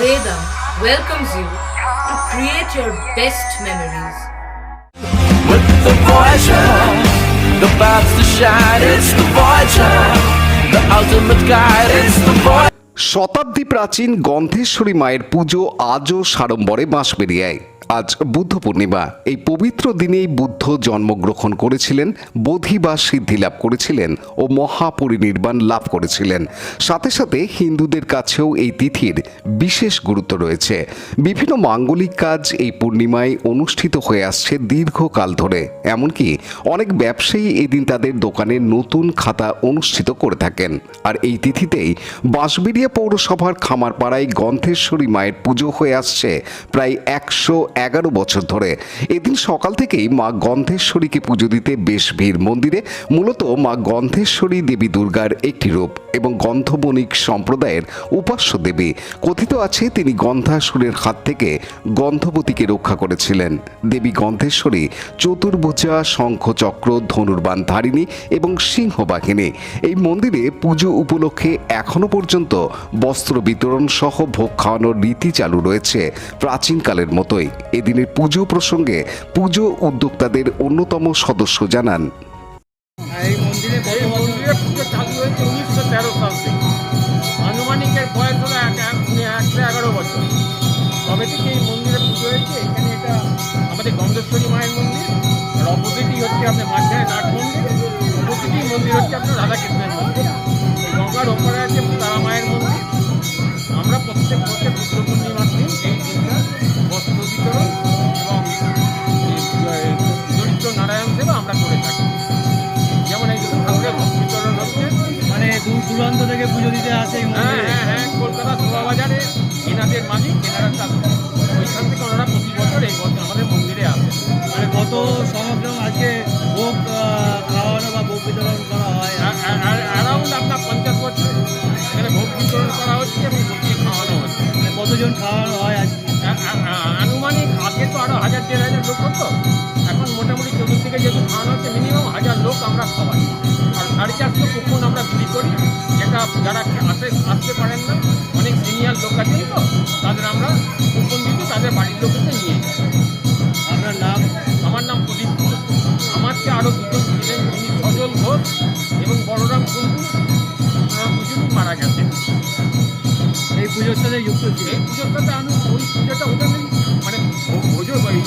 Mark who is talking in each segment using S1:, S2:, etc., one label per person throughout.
S1: Vedam welcomes you to create your best memories.
S2: With the Voyager, the paths to shine, it's the Voyager, the ultimate guide, it's the Voyager.
S3: শতাব্দী প্রাচীন গন্ধেশ্বরী মায়ের পুজো আজও সাড়ম্বরে বাঁশবেড়িয়ায়। আজ বুদ্ধ পূর্ণিমা। এই পবিত্র দিনেই বুদ্ধ জন্মগ্রহণ করেছিলেন, বোধি বা সিদ্ধি লাভ করেছিলেন ও মহাপরিনির্বাণ লাভ করেছিলেন। সাথে সাথে হিন্দুদের কাছেও এই তিথির বিশেষ গুরুত্ব রয়েছে। বিভিন্ন মাঙ্গলিক কাজ এই পূর্ণিমায় অনুষ্ঠিত হয়ে আসছে দীর্ঘকাল ধরে। এমনকি অনেক ব্যবসায়ী এদিন তাদের দোকানে নতুন খাতা অনুষ্ঠিত করে থাকেন। আর এই তিথিতেই বাঁশবেড়িয়া পৌরসভার খামারপাড়ায় গন্ধেশ্বরী মায়ের পুজো হয়ে আসছে প্রায় 111 বছর ধরে। এদিন সকাল থেকেই মা গন্ধেশ্বরীকে পুজো দিতে বেশ ভিড়। মন্দিরে মূলত মা গন্ধেশ্বরী দেবী দুর্গার একটি রূপ এবং গন্ধবণিক সম্প্রদায়ের উপাস্য দেবী। কথিত আছে তিনি গন্ধাসুরের হাত থেকে গন্ধবতীকে রক্ষা করেছিলেন। দেবী গন্ধেশ্বরী চতুর্ভুজা, শঙ্খচক্র, ধনুর্বাণ ধারিণী এবং সিংহবাহিনী। এই মন্দিরে পুজো উপলক্ষে এখনো পর্যন্ত বস্ত্র বিতরণ সহ ভোগ খাওয়ানোর রীতি চালু রয়েছে প্রাচীনকালের মতোই। এদিনের পুজো প্রসঙ্গে পুজো উদ্যোক্তাদের অন্যতম সদস্য জানান,
S4: এই মন্দিরে পুজো চালু হয়েছে 1913 সাল থেকে। আনুমানিকের বয়স হলো 111 বছর। তবে থেকে এই মন্দিরে পুজো হয়েছে। এখানে এটা আমাদের গন্ধেশ্বরী মায়ের মন্দির, আর অপোজিটই হচ্ছে আপনার মাঝখানে নাট মন্দির, অপোজিটই মন্দির হচ্ছে আপনার রাধাকৃষ্ণের মন্দির। এই গঙ্গার ওপরে আছে তারা মায়ের মন্দির। আমরা প্রত্যেক বছর বুদ্ধ পূর্ণিমার দিন এই দিনটা বস্ত্র বিতরণ এবং দরিদ্র নারায়ণ সেবা আমরা করে থাকি। যেমন এই ঠাকুরের বস্ত্র বিতরণ হচ্ছে,
S5: মানে দূর দূরান্ত থেকে পুজো দিতে আসে।
S4: হ্যাঁ, কলকাতা শোভাবাজারে এনাদের মালিক, এনারা ওইখান থেকে ওনারা প্রতি বছর এই বছর আমাদের মন্দিরে আসে।
S5: মানে কত সমগ্র আজকে ভোগ খাওয়ানো বা ভোগ বিতরণ করা হয়?
S4: অ্যারাউন্ড আপনার 50 বছর এখানে ভোগ বিতরণ করা হচ্ছে এবং ভোগকে খাওয়ানো হচ্ছে।
S5: মানে কতজন খাওয়ানো হয় আজকে?
S4: আনুমানিক আগে তো আরও 1000-1500 লোক হতো। এখন মোটামুটি চতুর্দিকে যেহেতু খাওয়ানো হচ্ছে মিনিমাম 1000 লোক আমরা খাওয়াই। আর 450 কুপন আমরা বিক্রি করি, যেটা যারা আসতে পারেন না, অনেক সিনিয়র লোক আছেন তো তাদের আমরা কুপন দিতে তাদের বাড়ির লোকেতে নিয়ে যাই।
S5: আপনার নাম?
S4: আমার নাম প্রদীপ ঘোষ। আমার চেয়ে আরও দুজন ছিলেন, যিনি সজল ঘোষ এবং বলরাম কুণ্ডু, ওনারা দুজনই মারা গেছেন।
S5: এই পুজোর সাথে যুক্ত ছিল?
S4: এই পুজোর সাথে আমি ওই পুজোটা ওদের মানে পুজো এই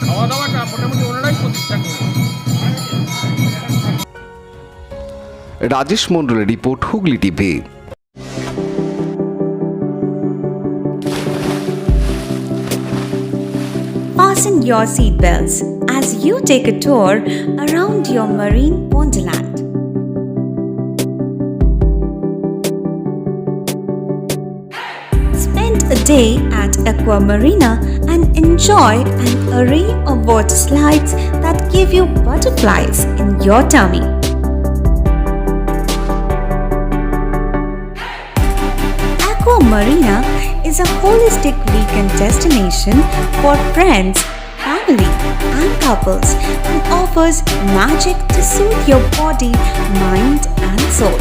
S4: খাওয়া দাওয়াটা মোটামুটি ওনারাই প্রতিষ্ঠা করেন।
S3: রাজেশ মণ্ডলের report, Hooghly TV.
S6: Fasten your seatbelts as you take a tour around your marine wonderland. Spend a day at Aqua Marina and enjoy an array of water slides that give you butterflies in your tummy. Aqua Marina is a holistic weekend destination for friends, family, and couples and offers magic to soothe your body, mind, and soul.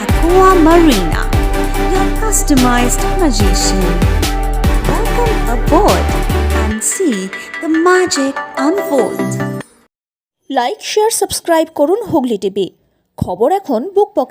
S6: Aqua Marina, your customized magician. Welcome aboard and see the magic unfold.
S7: Like, share, subscribe করুন Hooghly TV. খবর এখন বুক পকেটে।